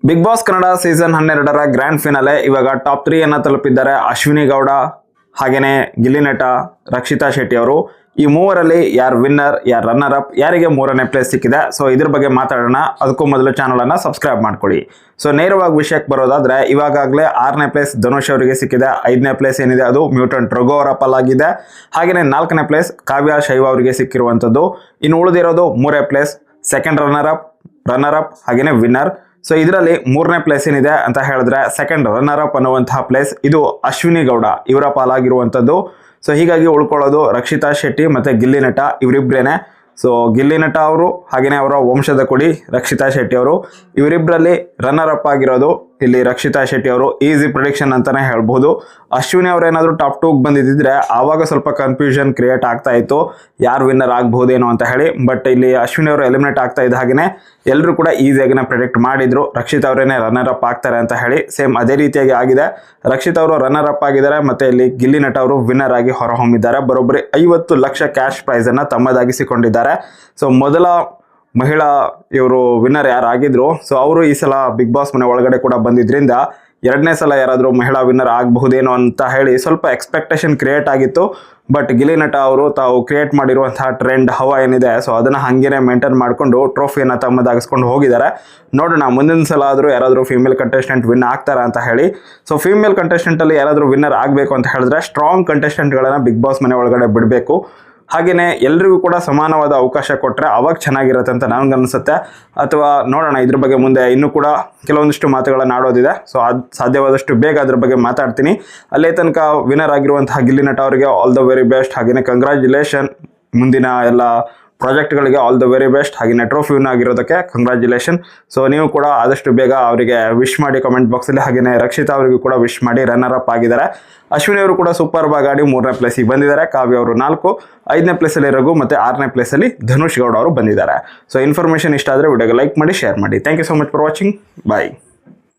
Big boss Kannada season 12ರ grand finale ಇವಾಗ top 3 ಅನ್ನ ತಲುಪಿದ್ದಾರೆ ಅಶ್ವಿನಿ ಗೌಡ, ಹಾಗೇನೆ ಗಿಲ್ಲಿ ನಟ, ರಕ್ಷಿತಾ ಶೆಟ್ಟಿ ಅವರು. ಈ ಮೂವರಲ್ಲಿ ಯಾರು ವಿನ್ನರ್, ಯಾರು ರನ್ನರ್ ಅಪ್, ಯಾರಿಗೆ 3ನೇ ಪ್ಲೇಸ್ ಸಿಕ್ಕಿದೆ, ಸೊ ಇದ್ರ ಬಗ್ಗೆ ಮಾತಾಡೋಣ. ಅದಕ್ಕೂ ಮೊದಲು ಚಾನಲ್ ಅನ್ನ ಸಬ್ಸ್ಕ್ರೈಬ್ ಮಾಡ್ಕೊಳ್ಳಿ. ಸೊ ನೇರವಾಗಿ ವಿಷಯಕ್ಕೆ ಬರೋದಾದ್ರೆ, ಇವಾಗಲೇ 6ನೇ ಪ್ಲೇಸ್ ಧನುಷ್ ಅವರಿಗೆ ಸಿಕ್ಕಿದೆ. 5ನೇ ಪ್ಲೇಸ್ ಏನಿದೆ ಅದು ಮ್ಯೂಟೆಂಟ್ ರಘು ಅವರ ಪಾಲಾಗಿದೆ. ಹಾಗೆಯೇ 4ನೇ ಪ್ಲೇಸ್ ಕಾವ್ಯ ಶೈವ ಅವರಿಗೆ ಸಿಕ್ಕಿರುವಂಥದ್ದು. ಇನ್ನು ಉಳಿದಿರೋದು 3ನೇ ಪ್ಲೇಸ್, ಸೆಕೆಂಡ್ ರನ್ನರ್ ಅಪ್ ಹಾಗೇನೆ ವಿನ್ನರ್. ಸೊ ಇದರಲ್ಲಿ 3ನೇ ಪ್ಲೇಸ್ ಏನಿದೆ ಅಂತ ಹೇಳಿದ್ರೆ ಸೆಕೆಂಡ್ ರನ್ನರ್ ಅಪ್ ಅನ್ನುವಂತಹ ಪ್ಲೇಸ್ ಇದು ಅಶ್ವಿನಿ ಗೌಡ ಇವರ ಪಾಲಾಗಿರುವಂಥದ್ದು. ಸೊ ಹೀಗಾಗಿ ಉಳ್ಕೊಳ್ಳೋದು ರಕ್ಷಿತಾ ಶೆಟ್ಟಿ ಮತ್ತು ಗಿಲ್ಲಿ ನಟ ಇವರಿಬ್ಬರೇನೆ. ಸೊ ಗಿಲ್ಲಿ ನಟ ಅವರು ಹಾಗೆಯೇ ಅವರ ವಂಶದ ಕೊಡಿ ರಕ್ಷಿತಾ ಶೆಟ್ಟಿ ಅವರು, ಇವರಿಬ್ಬರಲ್ಲಿ ರನ್ನರ್ ಅಪ್ ಆಗಿರೋದು ಇಲ್ಲಿ ರಕ್ಷಿತಾ ಶೆಟ್ಟಿ ಅವರು. ಈಸಿ ಪ್ರಿಡಿಕ್ಷನ್ ಅಂತಾನೆ ಹೇಳ್ಬೋದು. ಅಶ್ವಿನಿ ಅವರೇನಾದರೂ ಟಾಪ್ 2ಗೆ ಬಂದಿದ್ದಿದ್ರೆ ಆವಾಗ ಸ್ವಲ್ಪ ಕನ್ಫ್ಯೂಷನ್ ಕ್ರಿಯೇಟ್ ಆಗ್ತಾ ಇತ್ತು, ಯಾರು ವಿನ್ನರ್ ಆಗ್ಬಹುದೇನೋ ಅಂತ ಹೇಳಿ. ಬಟ್ ಇಲ್ಲಿ ಅಶ್ವಿನಿ ಅವರು ಎಲಿಮಿನೇಟ್ ಆಗ್ತಾ ಇದ್ದ ಹಾಗೆಯೇ ಎಲ್ಲರೂ ಕೂಡ ಈಸಿಯಾಗಿನ ಪ್ರಿಡಿಕ್ಟ್ ಮಾಡಿದ್ರು ರಕ್ಷಿತಾ ಅವರೇನೆ ರನ್ನರ್ ಅಪ್ ಆಗ್ತಾರೆ ಅಂತ ಹೇಳಿ. ಸೇಮ್ ಅದೇ ರೀತಿಯಾಗಿ ಆಗಿದೆ. ರಕ್ಷಿತಾ ಅವರು ರನ್ನರ್ ಅಪ್ ಆಗಿದ್ದಾರೆ ಮತ್ತು ಇಲ್ಲಿ ಗಿಲ್ಲಿ ನಟ ಅವರು ವಿನ್ನರ್ ಆಗಿ ಹೊರಹೊಮ್ಮಿದ್ದಾರೆ. ಬರೋಬ್ಬರಿ 50 ಲಕ್ಷ ಕ್ಯಾಶ್ ಪ್ರೈಸ್ ಅನ್ನ ತಮ್ಮದಾಗಿಸಿಕೊಂಡಿದ್ದಾರೆ. ಸೊ ಮೊದಲ ಮಹಿಳಾ ಇವರು ವಿನ್ನರ್ ಯಾರಾಗಿದ್ರು, ಸೊ ಅವರು ಈ ಸಲ ಬಿಗ್ ಬಾಸ್ ಮನೆ ಒಳಗಡೆ ಕೂಡ ಬಂದಿದ್ರಿಂದ 2ನೇ ಸಲ ಯಾರಾದರೂ ಮಹಿಳಾ ವಿನ್ನರ್ ಆಗಬಹುದೇನೋ ಅಂತ ಹೇಳಿ ಸ್ವಲ್ಪ ಎಕ್ಸ್ಪೆಕ್ಟೇಷನ್ ಕ್ರಿಯೇಟ್ ಆಗಿತ್ತು. ಬಟ್ ಗಿಲ್ಲಿ ನಟ ಅವರು ತಾವು ಕ್ರಿಯೇಟ್ ಮಾಡಿರುವಂತಹ ಟ್ರೆಂಡ್ ಹವಾ ಏನಿದೆ, ಸೊ ಅದನ್ನು ಹಾಗೇನೆ ಮೇಂಟೈನ್ ಮಾಡಿಕೊಂಡು ಟ್ರೋಫಿಯನ್ನು ತಮ್ಮದಾಗಿಸ್ಕೊಂಡು ಹೋಗಿದ್ದಾರೆ. ನೋಡೋಣ ಮುಂದಿನ ಸಲ ಆದರೂ ಯಾರಾದರೂ ಫೀಮೇಲ್ ಕಂಟೆಸ್ಟೆಂಟ್ ವಿನ್ ಆಗ್ತಾರಾ ಅಂತ ಹೇಳಿ. ಸೊ ಫೀಮೇಲ್ ಕಂಟೆಸ್ಟೆಂಟಲ್ಲಿ ಯಾರಾದರೂ ವಿನ್ನರ್ ಆಗಬೇಕು ಅಂತ ಹೇಳಿದ್ರೆ ಸ್ಟ್ರಾಂಗ್ ಕಂಟೆಸ್ಟೆಂಟ್ಗಳನ್ನು ಬಿಗ್ ಬಾಸ್ ಮನೆ ಒಳಗಡೆ ಬಿಡಬೇಕು. ಹಾಗೆಯೇ ಎಲ್ರಿಗೂ ಕೂಡ ಸಮಾನವಾದ ಅವಕಾಶ ಕೊಟ್ಟರೆ ಅವಾಗ ಚೆನ್ನಾಗಿರುತ್ತೆ ಅಂತ ನನಗನ್ನಿಸುತ್ತೆ. ಅಥವಾ ನೋಡೋಣ, ಇದ್ರ ಬಗ್ಗೆ ಮುಂದೆ ಇನ್ನೂ ಕೂಡ ಕೆಲವೊಂದಿಷ್ಟು ಮಾತುಗಳನ್ನು ಆಡೋದಿದೆ. ಸೊ ಅದು ಸಾಧ್ಯವಾದಷ್ಟು ಬೇಗ ಅದ್ರ ಬಗ್ಗೆ ಮಾತಾಡ್ತೀನಿ. ಅಲ್ಲೇ ತನಕ ವಿನ್ನರ್ ಆಗಿರುವಂತಹ ಗಿಲ್ಲಿ ನಟ ಅವರಿಗೆ ಆಲ್ ದ ವೆರಿ ಬೆಸ್ಟ್, ಹಾಗೆಯೇ ಕಂಗ್ರ್ಯಾಚುಲೇಷನ್. ಮುಂದಿನ ಎಲ್ಲ ಪ್ರಾಜೆಕ್ಟ್ಗಳಿಗೆ ಆಲ್ ದ ವೆರಿ ಬೆಸ್ಟ್, ಹಾಗೆಯೇ ಟ್ರೋಫಿ ವಿನ್ ಆಗಿರೋದಕ್ಕೆ ಕಂಗ್ರ್ಯಾಚುಲೇಷನ್. ಸೊ ನೀವು ಕೂಡ ಆದಷ್ಟು ಬೇಗ ಅವರಿಗೆ ವಿಶ್ ಮಾಡಿ ಕಮೆಂಟ್ ಬಾಕ್ಸಲ್ಲಿ. ಹಾಗೆಯೇ ರಕ್ಷಿತಾ ಅವರಿಗೂ ಕೂಡ ವಿಶ್ ಮಾಡಿ, ರನ್ನರ್ ಅಪ್ ಆಗಿದ್ದಾರೆ. ಅಶ್ವಿನಿ ಅವರು ಕೂಡ ಸೂಪರ್ ಆಗಿ 3ನೇ ಪ್ಲೇಸಿಗೆ ಬಂದಿದ್ದಾರೆ. ಕಾವ್ಯ ಅವರು 4, 5ನೇ ಪ್ಲೇಸಲ್ಲಿ ರಘು ಮತ್ತು 6ನೇ ಪ್ಲೇಸಲ್ಲಿ ಧನುಷ್ ಗೌಡ ಅವರು ಬಂದಿದ್ದಾರೆ. ಸೊ ಇನ್ಫಾರ್ಮೇಷನ್ ಇಷ್ಟ ಆದರೆ ವಿಡಿಯೋಗೆ ಲೈಕ್ ಮಾಡಿ, ಶೇರ್ ಮಾಡಿ. Thank you so much for watching. Bye.